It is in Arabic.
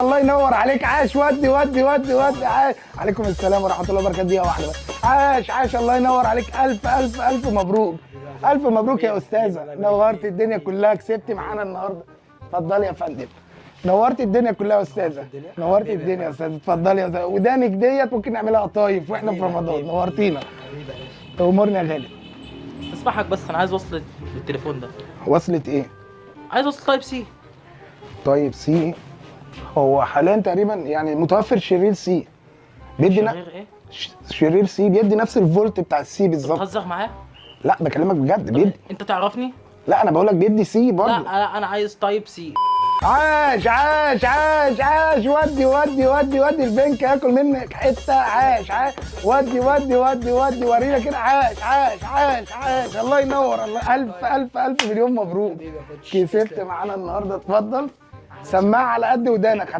الله ينور عليك. عاش. ودي ودي ودي ودي. عاش. عليكم السلام ورحمه الله وبركاته. دقيقه واحده بس. عاش عاش. الله ينور عليك. الف الف الف مبروك. الف مبروك يا استاذه. نورت الدنيا كلها. كسبتي معانا النهارده. اتفضلي يا فندم. نورت الدنيا كلها يا استاذه. نورت الدنيا يا استاذه. اتفضلي يا استاذه. ودانك ديت ممكن نعملها قطايف واحنا في رمضان. نورتينا. تأمرني يا غالي. اسمحك بس انا عايز اوصل التليفون ده. وصلت ايه؟ عايز اوصل تايب سي. طيب سي. هو حاليا تقريبا يعني متوفر شرير سي. بيدي شرير ايه؟ شرير سي بيدي نفس الفولت بتاع السي بالظبط. بتهزر معايا؟ لا بكلمك بجد. بيدي. انت تعرفني؟ لا انا بقول لك بيدي سي برضه. لا انا عايز تايب سي. عاش عاش عاش عاش. ودي ودي ودي ودي البنك ياكل منك حته. عاش عاش. ودي ودي ودي ودي. ورينا كده. عاش عاش عاش عاش. الله ينور. الله الف الف الف مليون مبروك. كسبت معانا النهارده. اتفضل. سماعه على قد ودانك.